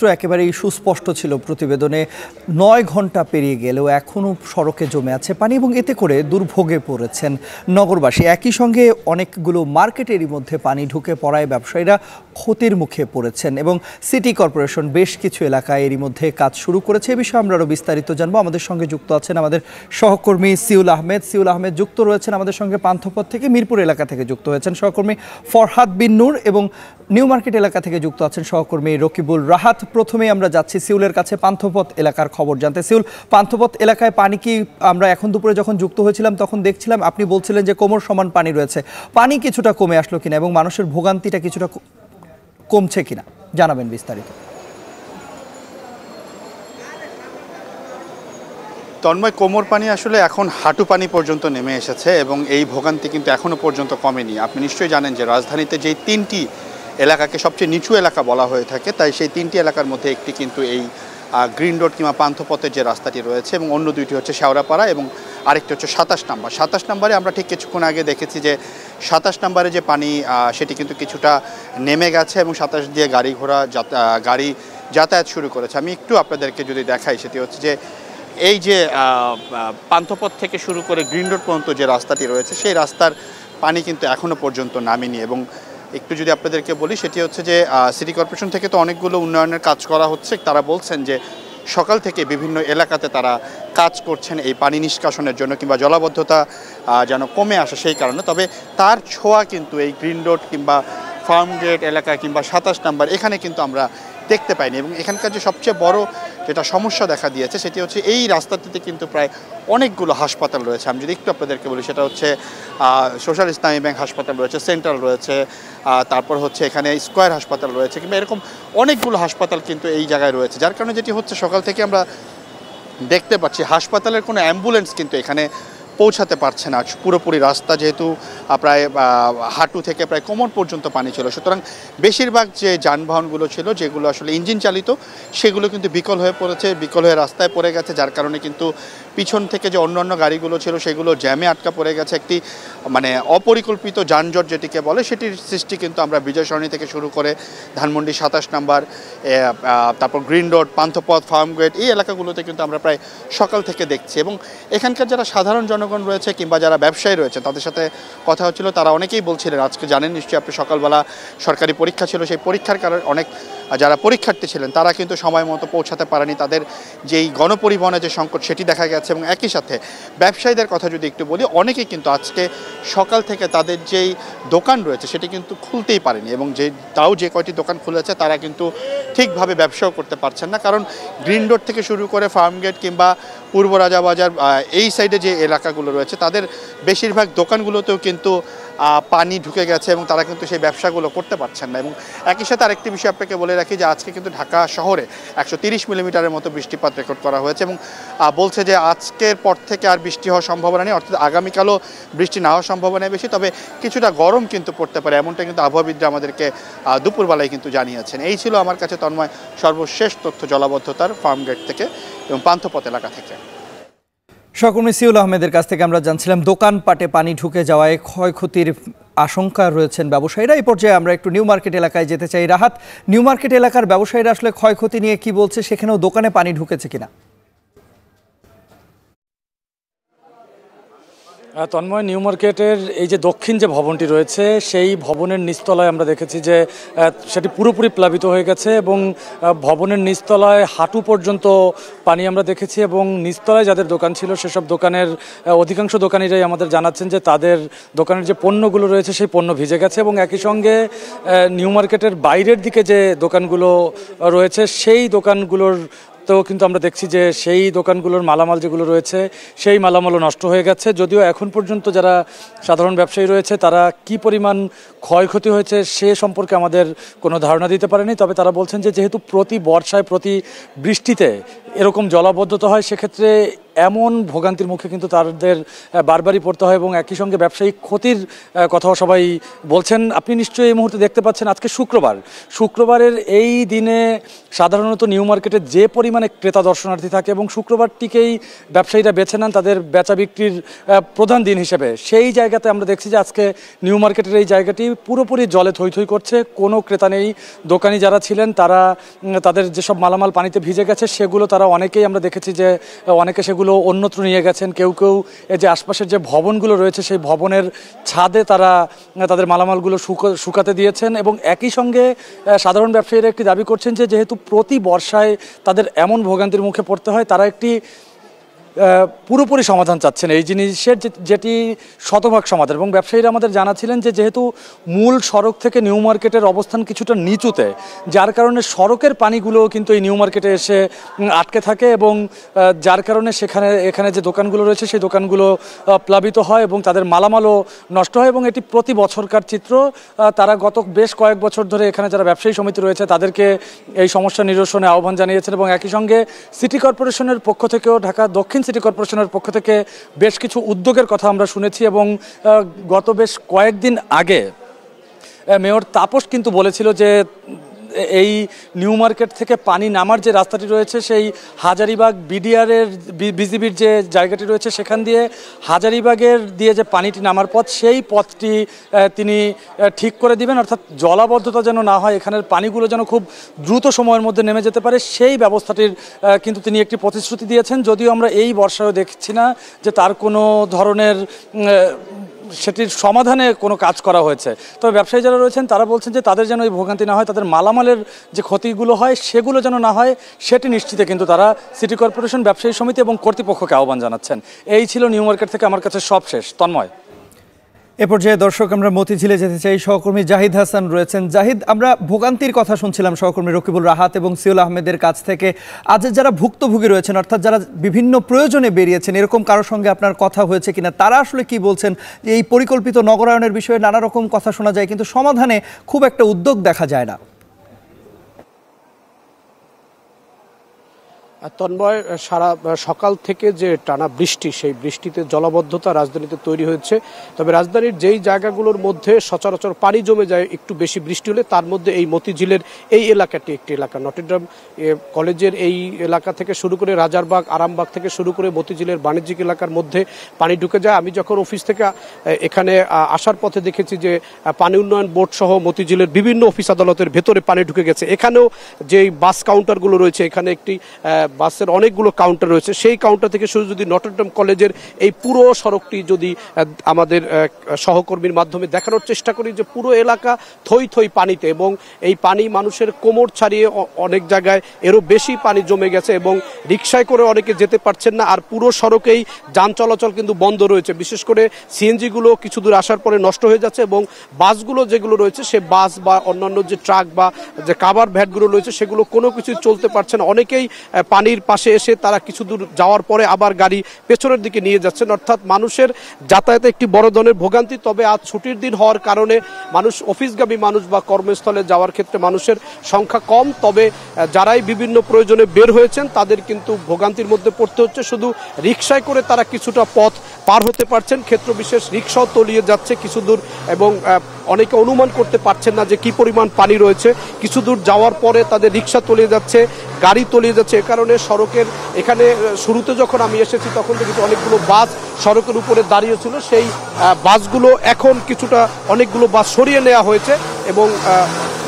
একেবারেই সুস্পষ্ট ছিল প্রতিবেদনে ৯ ঘন্টা পেরিয়ে গেলেও এখনও সড়কে জমে আছে পানি এবং এতে করে দুর্ভোগে পড়েছেন নগরবাসী। একই সঙ্গে অনেকগুলো মার্কেটেরই মধ্যে পানি ঢুকে পড়ায় ব্যবসায়ীরা ক্ষতির মুখে পড়েছেন এবং সিটি কর্পোরেশন বেশ কিছু এলাকায় এরই মধ্যে কাজ শুরু করেছে। এ বিষয়ে আমরা আরও বিস্তারিত জানবো। আমাদের সঙ্গে যুক্ত আছেন আমাদের সহকর্মী সিউল আহমেদ যুক্ত রয়েছেন আমাদের সঙ্গে পান্থপথ থেকে, মিরপুর এলাকা থেকে যুক্ত হয়েছেন সহকর্মী ফরহাদ বিন নূর এবং নিউ মার্কেট এলাকা থেকে যুক্ত আছেন সহকর্মী রকিবুল রাহাত। প্রথমেই আমরা যাচ্ছি সিউলের কাছে পান্থপথ এলাকার খবর জানতে। সিউল, পান্থপথ এলাকায় পানি কি, আমরা এখন দুপুরে যখন যুক্ত হয়েছিলাম তখন দেখছিলাম আপনি বলছিলেন যে কোমর সমান পানি রয়েছে, পানি কিছুটা কমে আসলো কিনা এবং মানুষের ভোগান্তিটা কিছুটা কমছে কিনা জানাবেন বিস্তারিত। তন্ময়, কোমর পানি আসলে এখন হাঁটু পানি পর্যন্ত নেমে এসেছে এবং এই ভোগান্তি কিন্তু এখনও পর্যন্ত কমেনি। আপনি নিশ্চয়ই জানেন যে রাজধানীতে যেই 3টি এলাকাকে সবচেয়ে নিচু এলাকা বলা হয়ে থাকে, তাই সেই 3টি এলাকার মধ্যে একটি কিন্তু এই গ্রিন রোড কিংবা পান্থপথের যে রাস্তাটি রয়েছে এবং অন্য দুইটি হচ্ছে শেওড়াপাড়া এবং আরেকটি হচ্ছে 27 নম্বর। 27 নম্বরে আমরা ঠিক কিছুক্ষণ আগে দেখেছি যে 27 নম্বরে যে পানি সেটি কিন্তু কিছুটা নেমে গেছে এবং 27 দিয়ে গাড়ি যাতায়াত শুরু করেছে। আমি একটু আপনাদেরকে যদি দেখাই, সেটি হচ্ছে যে এই যে পান্থপথ থেকে শুরু করে গ্রিন রোড পর্যন্ত যে রাস্তাটি রয়েছে সেই রাস্তার পানি কিন্তু এখনও পর্যন্ত নামেনি। এবং একটু যদি আপনাদেরকে বলি, সেটি হচ্ছে যে সিটি কর্পোরেশন থেকে তো অনেকগুলো উন্নয়নের কাজ করা হচ্ছে। তারা বলছেন যে সকাল থেকে বিভিন্ন এলাকাতে তারা কাজ করছেন এই পানি নিষ্কাশনের জন্য কিংবা জলাবদ্ধতা যেন কমে আসে সেই কারণে। তবে তার ছোঁয়া কিন্তু এই গ্রিন রোড কিংবা ফার্মগেট এলাকা কিংবা 27 নম্বর এখানে কিন্তু আমরা দেখতে পাইনি। এবং এখানকার যে সবচেয়ে বড় যেটা সমস্যা দেখা দিয়েছে সেটি হচ্ছে এই রাস্তাটিতে কিন্তু প্রায় অনেকগুলো হাসপাতাল রয়েছে। আমি যদি একটু আপনাদেরকে বলি, সেটা হচ্ছে সোশ্যাল ইসলামী ব্যাংক হাসপাতাল রয়েছে, সেন্ট্রাল রয়েছে, তারপর হচ্ছে এখানে স্কয়ার হাসপাতাল রয়েছে, কিংবা এরকম অনেকগুলো হাসপাতাল কিন্তু এই জায়গায় রয়েছে। যার কারণে যেটি হচ্ছে, সকাল থেকে আমরা দেখতে পাচ্ছি হাসপাতালের কোনো অ্যাম্বুলেন্স কিন্তু এখানে পৌঁছাতে পারছে না। পুরোপুরি রাস্তা যেহেতু প্রায় হাঁটু থেকে প্রায় কোমর পর্যন্ত পানি ছিল, সুতরাং বেশিরভাগ যে যানবাহনগুলো ছিল যেগুলো আসলে ইঞ্জিন চালিত সেগুলো কিন্তু বিকল হয়ে রাস্তায় পড়ে গেছে। যার কারণে কিন্তু পিছন থেকে যে অন্যান্য গাড়িগুলো ছিল সেগুলো জ্যামে আটকা পড়ে গেছে। একটি অপরিকল্পিত যানজট যেটিকে বলে, সেটির সৃষ্টি কিন্তু আমরা বিজয় সরণি থেকে শুরু করে ধানমন্ডি 27 নম্বর, তারপর গ্রিন রোড, পান্থপথ, ফার্মগেট এই এলাকাগুলোতে কিন্তু আমরা প্রায় সকাল থেকে দেখছি। এবং এখানকার যারা সাধারণ জনগণ রয়েছে কিংবা যারা ব্যবসায়ী রয়েছে তাদের সাথে কথা হচ্ছিল, তারা অনেকেই বলছিলেন, আজকে জানেন নিশ্চয়ই আপনি, সকালবেলা সরকারি পরীক্ষা ছিল, সেই পরীক্ষার কারণে অনেক যারা পরীক্ষার্থী ছিলেন তারা কিন্তু সময় মতো পৌঁছাতে পারেনি। তাদের যেই গণপরিবহনের যে সংকট সেটি দেখা গেছে। এবং একই সাথে ব্যবসায়ীদের কথা যদি একটু বলি, অনেকেই কিন্তু আজকে সকাল থেকে তাদের যেই দোকান রয়েছে সেটি কিন্তু খুলতেই পারেনি এবং যে কয়টি দোকান খুলেছে তারা কিন্তু ঠিকভাবে ব্যবসাও করতে পারছেন না। কারণ গ্রিন রোড থেকে শুরু করে ফার্মগেট কিংবা পূর্ব রাজাবাজার এই সাইডে যে এলাকাগুলো রয়েছে তাদের বেশিরভাগ দোকানগুলোতেও কিন্তু পানি ঢুকে গেছে এবং তারা কিন্তু সেই ব্যবসাগুলো করতে পারছেন না। এবং একই সাথে আরেকটি বিষয় আপনাকে বলে রাখি যে আজকে কিন্তু ঢাকা শহরে 130 মিলিমিটারের মতো বৃষ্টিপাত রেকর্ড করা হয়েছে এবং বলছে যে আজকের পর থেকে আর বৃষ্টি হওয়ার সম্ভাবনা নেই, অর্থাৎ আগামীকালও বৃষ্টি না হওয়ার সম্ভাবনা বেশি। তবে কিছুটা গরম কিন্তু পড়তে পারে, এমনটা কিন্তু আবহাওয়াবিদরা আমাদেরকে দুপুরবেলায় কিন্তু জানিয়েছেন। এই ছিল আমার কাছে তন্ময় সর্বশেষ তথ্য জলাবদ্ধতার ফার্মগেট থেকে এবং পান্থপথ এলাকা থেকে। সহকর্মী সিউল আহমেদের কাছ থেকে আমরা জানছিলাম দোকানপাটে পানি ঢুকে যাওয়ায় ক্ষয়ক্ষতির আশঙ্কা রয়েছেন ব্যবসায়ীরা। এই পর্যায়ে আমরা একটু নিউ মার্কেট এলাকায় যেতে চাই। রাহাত, নিউ মার্কেট এলাকার ব্যবসায়ীরা আসলে ক্ষয়ক্ষতি নিয়ে কি বলছে, সেখানেও দোকানে পানি ঢুকেছে কিনা? তন্ময়, নিউ মার্কেটের এই যে দক্ষিণ যে ভবনটি রয়েছে সেই ভবনের নিচতলায় আমরা দেখেছি যে সেটি পুরোপুরি প্লাবিত হয়ে গেছে এবং ভবনের নিচতলায় হাঁটু পর্যন্ত পানি আমরা দেখেছি এবং নিচতলায় যাদের দোকান ছিল সেসব দোকানের অধিকাংশ দোকানিরাই আমাদের জানাচ্ছেন যে তাদের দোকানের যে পণ্যগুলো রয়েছে সেই পণ্য ভিজে গেছে। এবং একই সঙ্গে নিউ মার্কেটের বাইরের দিকে যে দোকানগুলো রয়েছে সেই দোকানগুলোর তো কিন্তু আমরা দেখছি যে সেই দোকানগুলোর মালামাল যেগুলো রয়েছে সেই মালামালও নষ্ট হয়ে গেছে। যদিও এখন পর্যন্ত যারা সাধারণ ব্যবসায়ী রয়েছে তারা কি পরিমাণ ক্ষয়ক্ষতি হয়েছে সে সম্পর্কে আমাদের কোনো ধারণা দিতে পারেনি। তবে তারা বলছেন যে যেহেতু প্রতি বর্ষায় প্রতি বৃষ্টিতে এরকম জলাবদ্ধতা হয়, সেক্ষেত্রে এমন ভোগান্তির মুখে কিন্তু তাদের বারবারই পড়তে হয় এবং একই সঙ্গে ব্যবসায়িক ক্ষতির কথাও সবাই বলছেন। আপনি নিশ্চয়ই এই মুহূর্তে দেখতে পাচ্ছেন আজকে শুক্রবারের এই দিনে সাধারণত নিউ মার্কেটে যে পরিমাণে ক্রেতা দর্শনার্থী থাকে এবং শুক্রবারটিকেই ব্যবসায়ীরা বেছে নেন তাদের বেচা বিক্রির প্রধান দিন হিসেবে, সেই জায়গাতে আমরা দেখছি যে আজকে নিউ মার্কেটের এই জায়গাটি পুরোপুরি জলে থই থই করছে, কোনো ক্রেতা নেই। দোকানি যারা ছিলেন তারা তাদের যেসব মালামাল পানিতে ভিজে গেছে সেগুলো তারা অনেকেই আমরা দেখেছি যে অনেকে সেগুলো অন্যত্র নিয়ে গেছেন, কেউ এই যে আশপাশের যে ভবনগুলো রয়েছে সেই ভবনের ছাদে তারা তাদের মালামালগুলো শুকাতে দিয়েছেন। এবং একই সঙ্গে সাধারণ ব্যবসায়ীরা একটি দাবি করছেন যে যেহেতু প্রতি বর্ষায় তাদের এমন ভোগান্তির মুখে পড়তে হয়, তারা একটি পুরোপুরি সমাধান চাচ্ছেন এই জিনিসের, যেটি শতভাগ সমাধান। এবং ব্যবসায়ীরা আমাদের জানাছিলেন যে যেহেতু মূল সড়ক থেকে নিউ মার্কেটের অবস্থান কিছুটা নিচুতে, যার কারণে সড়কের পানিগুলো কিন্তু এই নিউ মার্কেটে এসে আটকে থাকে এবং যার কারণে এখানে যে দোকানগুলো রয়েছে সেই দোকানগুলো প্লাবিত হয় এবং তাদের মালামালও নষ্ট হয়। এবং এটি প্রতি বছরকার চিত্র। তারা গত বেশ কয়েক বছর ধরে এখানে যারা ব্যবসায়ী সমিতি রয়েছে তাদেরকে এই সমস্যা নিরসনে আহ্বান জানিয়েছেন এবং একই সঙ্গে সিটি কর্পোরেশনের পক্ষ থেকেও, ঢাকা দক্ষিণ সিটি কর্পোরেশনের পক্ষ থেকে বেশ কিছু উদ্যোগের কথা আমরা শুনেছি। এবং গত বেশ কয়েকদিন আগে মেয়র তাপস কিন্তু বলেছিল যে এই নিউ মার্কেট থেকে পানি নামার যে রাস্তাটি রয়েছে সেই হাজারীবাগ বিজিবির যে জায়গাটি রয়েছে সেখান দিয়ে হাজারীবাগের দিয়ে যে পানিটি নামার পথ, সেই পথটি তিনি ঠিক করে দিবেন, অর্থাৎ জলাবদ্ধতা যেন না হয়, এখানের পানিগুলো যেন খুব দ্রুত সময়ের মধ্যে নেমে যেতে পারে, সেই ব্যবস্থাটির কিন্তু তিনি একটি প্রতিশ্রুতি দিয়েছেন। যদিও আমরা এই বর্ষায়ও দেখছি না যে তার কোনো ধরনের সেটির সমাধানে কোনো কাজ করা হয়েছে। তবে ব্যবসায়ী যারা রয়েছেন তারা বলছেন যে তাদের যেন এই ভোগান্তি না হয়, তাদের মালামালের যে ক্ষতিগুলো হয় সেগুলো যেন না হয় সেটি নিশ্চিতে কিন্তু তারা সিটি কর্পোরেশন, ব্যবসায়ী সমিতি এবং কর্তৃপক্ষকে আহ্বান জানাচ্ছেন। এই ছিল নিউ মার্কেট থেকে আমার কাছে সব শেষ। তন্ময়। এ পর্যায়ে দর্শক আমরা মতিঝিলে যেতে চাই, সহকর্মী জাহিদ হাসান রয়েছেন। জাহিদ, আমরা ভোগান্তির কথা শুনছিলাম সহকর্মী রকিবুল রাহাত এবং সিউল আহমেদের কাছ থেকে। আজ যারা ভুক্তভোগী রয়েছেন, অর্থাৎ যারা বিভিন্ন প্রয়োজনে বেরিয়েছেন, এরকম কারোর সঙ্গে আপনার কথা হয়েছে কিনা, তারা আসলে কি বলছেন? যে এই পরিকল্পিত নগরায়নের বিষয়ে নানা রকম কথা শোনা যায় কিন্তু সমাধানে খুব একটা উদ্যোগ দেখা যায় না। তন্ময়, সারা সকাল থেকে যে টানা বৃষ্টি, সেই বৃষ্টিতে জলাবদ্ধতা রাজধানীতে তৈরি হয়েছে। তবে রাজধানীর যেই জায়গাগুলোর মধ্যে সচরাচর পানি জমে যায় একটু বেশি বৃষ্টি হলে, তার মধ্যে এই মতিঝিলের এই এলাকাটি একটি এলাকা। নটরডেম কলেজের এই এলাকা থেকে শুরু করে রাজারবাগ, আরামবাগ থেকে শুরু করে মতিঝিলের বাণিজ্যিক এলাকার মধ্যে পানি ঢুকে যায়। আমি যখন অফিস থেকে এখানে আসার পথে দেখেছি যে পানি উন্নয়ন বোর্ড সহ মতিঝিলের বিভিন্ন অফিস আদালতের ভেতরে পানি ঢুকে গেছে। এখানেও যেই বাস কাউন্টারগুলো রয়েছে, এখানে একটি বাসের অনেকগুলো কাউন্টার রয়েছে, সেই কাউন্টার থেকে শুরু যদি নটরডেম কলেজের এই পুরো সড়কটি যদি আমাদের সহকর্মীর মাধ্যমে দেখানোর চেষ্টা করি, যে পুরো এলাকা থই থই পানিতে, এবং এই পানি মানুষের কোমর ছাড়িয়ে অনেক জায়গায় এরও বেশি পানি জমে গেছে এবং রিকশায় করে অনেকে যেতে পারছেন না। আর পুরো সড়কেই যান চলাচল কিন্তু বন্ধ রয়েছে। বিশেষ করে সিএনজিগুলো কিছু দূর আসার পরে নষ্ট হয়ে যাচ্ছে এবং বাসগুলো যেগুলো রয়েছে, সে বাস বা অন্যান্য যে ট্রাক বা যে কাভার ভ্যানগুলো রয়েছে সেগুলো কোনো কিছু চলতে পারছে না। অনেকেই পানির পাশে এসে তারা কিছু দূর যাওয়ার পরে আবার গাড়ি পেছনের দিকে নিয়ে যাচ্ছেন। অর্থাৎ মানুষের যাতায়াতে একটি বড় ধরনের ভোগান্তি। তবে আজ ছুটির দিন হওয়ার কারণে মানুষ, অফিসগামী মানুষ বা কর্মস্থলে যাওয়ার ক্ষেত্রে মানুষের সংখ্যা কম। তবে যারাই বিভিন্ন প্রয়োজনে বের হয়েছেন তাদের কিন্তু ভোগান্তির মধ্যে পড়তে হচ্ছে। শুধু রিকশায় করে তারা কিছুটা পথ পার হতে পারছেন, ক্ষেত্র বিশেষ রিকশাও তলিয়ে যাচ্ছে কিছু দূর, এবং অনেকে অনুমান করতে পারছেন না যে কি পরিমাণ পানি রয়েছে। কিছু দূর যাওয়ার পরে তাদের রিকশা তলিয়ে যাচ্ছে, গাড়ি তলিয়ে যাচ্ছে। এ কারণে সড়কের এখানে শুরুতে যখন আমি এসেছি তখন দেখি অনেকগুলো বাস সড়কের উপরে দাঁড়িয়ে ছিল। সেই বাসগুলো এখন কিছুটা অনেকগুলো বাস সরিয়ে নেওয়া হয়েছে এবং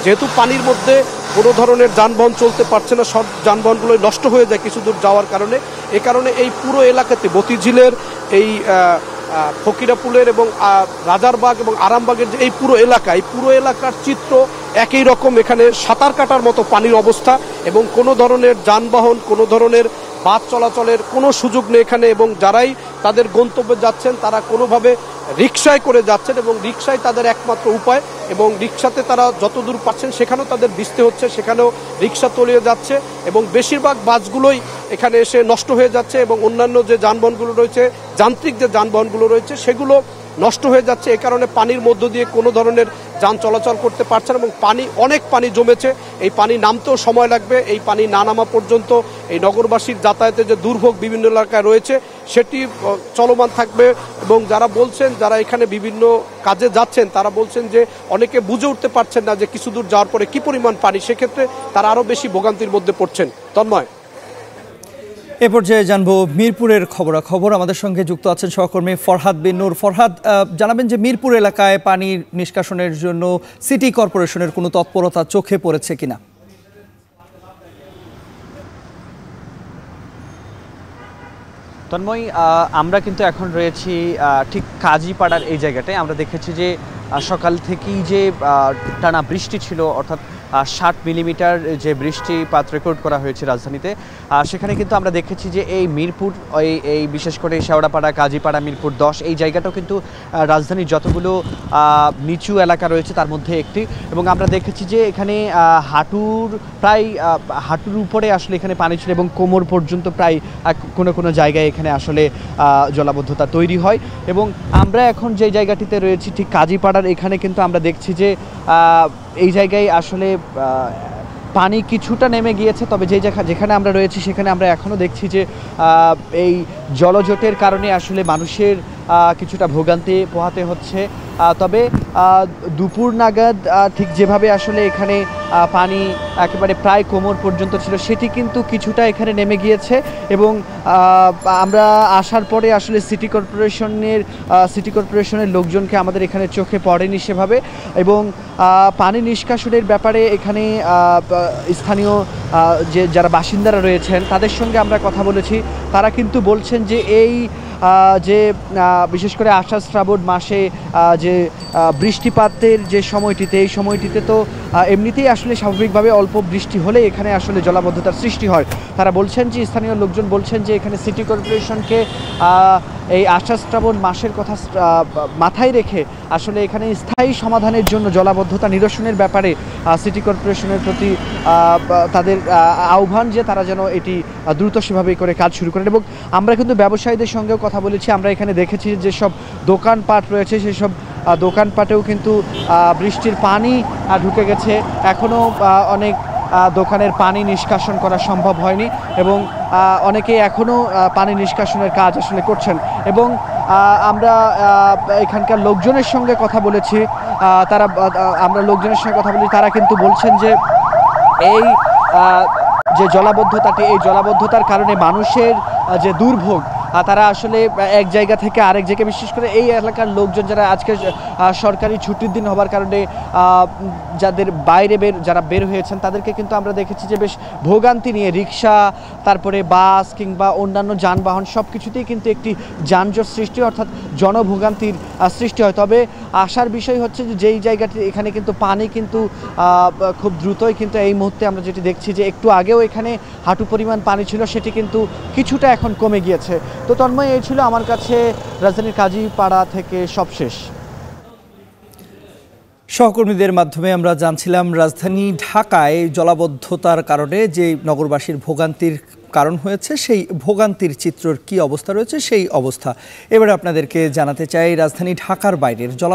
যেহেতু পানির মধ্যে কোনো ধরনের যানবাহন চলতে পারছে না, সব যানবাহনগুলো নষ্ট হয়ে যায় কিছু দূর যাওয়ার কারণে। এ কারণে এই পুরো এলাকাতে মতিঝিলের এই ফকিরাপুলের এবং রাজারবাগ এবং আরামবাগের যে এই পুরো এলাকার চিত্র একই রকম। এখানে সাঁতার কাটার মতো পানির অবস্থা এবং কোনো ধরনের যানবাহন, কোনো ধরনের বাস চলাচলের কোনো সুযোগ নেই এখানে। এবং যারাই তাদের গন্তব্যে যাচ্ছেন তারা কোনোভাবে রিকশায় করে যাচ্ছেন এবং রিকশায় তাদের একমাত্র উপায়, এবং রিকশাতে তারা যতদূর পাচ্ছেন সেখানেও তাদের ভিজতে হচ্ছে, সেখানেও রিকশা তলিয়ে যাচ্ছে এবং বেশিরভাগ বাসগুলোই এখানে এসে নষ্ট হয়ে যাচ্ছে এবং অন্যান্য যে যানবাহনগুলো রয়েছে, যান্ত্রিক যে যানবাহনগুলো রয়েছে সেগুলো নষ্ট হয়ে যাচ্ছে। এ কারণে পানির মধ্য দিয়ে কোনো ধরনের যান চলাচল করতে পারছে না এবং অনেক পানি জমেছে। এই পানি নামতেও সময় লাগবে। এই পানি না নামা পর্যন্ত এই নগরবাসীর যাতায়াতের যে দুর্ভোগ বিভিন্ন এলাকায় রয়েছে সেটি চলমান থাকবে। এবং যারা এখানে বিভিন্ন কাজে যাচ্ছেন তারা বলছেন যে অনেকে বুঝে উঠতে পারছেন না যে কিছু দূর যাওয়ার পরে কি পরিমাণ পানি, সেক্ষেত্রে তারা আরও বেশি ভোগান্তির মধ্যে পড়ছেন। তন্ময়, এ পর্যায়ে জানবো মিরপুরের খবরাখবর। আমাদের সঙ্গে যুক্ত আছেন সহকর্মী ফরহাদ বিন নূর। ফরহাদ, জানাবেন যে মিরপুর এলাকায় পানি নিষ্কাশনের জন্য সিটি কর্পোরেশনের কোনো তৎপরতা চোখে পড়েছে কিনা? তন্ময়, আমরা কিন্তু এখন রয়েছি ঠিক কাজীপাড়ার এই জায়গাটায়। আমরা দেখেছি যে সকাল থেকেই যে টানা বৃষ্টি ছিল, অর্থাৎ 60 মিলিমিটার যে বৃষ্টিপাত রেকর্ড করা হয়েছে রাজধানীতে, সেখানে কিন্তু আমরা দেখেছি যে এই মিরপুর এই বিশেষ করে শেওড়াপাড়া, কাজীপাড়া, মিরপুর 10 এই জায়গাটাও কিন্তু রাজধানীর যতগুলো নিচু এলাকা রয়েছে তার মধ্যে একটি। এবং আমরা দেখেছি যে এখানে প্রায় হাঁটুর উপরে আসলে এখানে পানি ছিল এবং কোমর পর্যন্ত প্রায় কোনো কোনো জায়গায় এখানে আসলে জলাবদ্ধতা তৈরি হয়। এবং আমরা এখন যে জায়গাটিতে রয়েছি ঠিক কাজীপাড়ার এখানে কিন্তু আমরা দেখছি যে এই জায়গায় আসলে পানি কিছুটা নেমে গিয়েছে, তবে যেখানে আমরা রয়েছি সেখানে আমরা এখনও দেখছি যে এই জলজটের কারণে আসলে মানুষের কিছুটা ভোগান্তি পোহাতে হচ্ছে। তবে দুপুর নাগাদ ঠিক যেভাবে আসলে এখানে পানি একেবারে প্রায় কোমর পর্যন্ত ছিল সেটি কিন্তু কিছুটা এখানে নেমে গিয়েছে। এবং আমরা আসার পরে আসলে সিটি কর্পোরেশনের লোকজনকে আমাদের এখানে চোখে পড়েনি সেভাবে। এবং পানি নিষ্কাশনের ব্যাপারে এখানে স্থানীয় যারা বাসিন্দারা রয়েছেন তাদের সঙ্গে আমরা কথা বলেছি। তারা কিন্তু বলছেন যে যে বিশেষ করে আষাঢ় শ্রাবণ মাসে যে বৃষ্টিপাতের যে সময়টিতে, এই সময়টিতে তো এমনিতেই আসলে স্বাভাবিকভাবে অল্প বৃষ্টি হলে এখানে আসলে জলাবদ্ধতার সৃষ্টি হয়। তারা বলছেন যে স্থানীয় লোকজন বলছেন যে এখানে সিটি কর্পোরেশনকে এই আষাঢ় শ্রাবণ মাসের কথা মাথায় রেখে আসলে এখানে স্থায়ী সমাধানের জন্য জলাবদ্ধতা নিরসনের ব্যাপারে সিটি কর্পোরেশনের প্রতি তাদের আহ্বান যে তারা যেন এটি দ্রুত সেভাবেই করে কাজ শুরু করেন। এবং আমরা কিন্তু ব্যবসায়ীদের সঙ্গেও কথা বলেছি। আমরা এখানে দেখেছি যেসব দোকানপাট রয়েছে সেসব দোকানপাটেও কিন্তু বৃষ্টির পানি ঢুকে গেছে। এখনও অনেক দোকানের পানি নিষ্কাশন করা সম্ভব হয়নি এবং অনেকেই এখনও পানি নিষ্কাশনের কাজ আসলে করছেন। এবং আমরা এখানকার লোকজনের সঙ্গে কথা বলেছি। তারা কিন্তু বলছেন যে এই যে জলাবদ্ধতাটি, এই জলাবদ্ধতার কারণে মানুষের যে দুর্ভোগ, তারা আসলে এক জায়গা থেকে আরেক জায়গায়, বিশেষ করে এই এলাকার লোকজন যারা আজকে সরকারি ছুটির দিন হবার কারণে যাদের যারা বের হয়েছেন তাদেরকে কিন্তু আমরা দেখেছি যে বেশ ভোগান্তি নিয়ে রিক্সা, তারপরে বাস কিংবা অন্যান্য যানবাহন সব কিছুতেই কিন্তু একটি যানজট সৃষ্টি, অর্থাৎ জনভোগান্তির সৃষ্টি হয়। তবে আশার বিষয় হচ্ছে যে যেই জায়গাটি এখানে কিন্তু পানি কিন্তু খুব দ্রুতই কিন্তু এই মুহূর্তে আমরা যেটি দেখছি যে একটু আগেও এখানে হাঁটু পরিমাণ পানি ছিল, সেটি কিন্তু কিছুটা এখন কমে গিয়েছে। তো তন্ময়, এই ছিল আমার কাছে রাজধানীর কাজীপাড়া থেকে সবশেষ। সহকর্মীদের মাধ্যমে আমরা জানছিলাম রাজধানী ঢাকায় জলাবদ্ধতার কারণে যে নগরবাসীর ভোগান্তির কারণ হয়েছে, সেই ভোগান্তির চিত্রের কি অবস্থা রয়েছে সেই অবস্থা এবারে আপনাদেরকে জানাতে চাই। রাজধানী ঢাকার বাইরের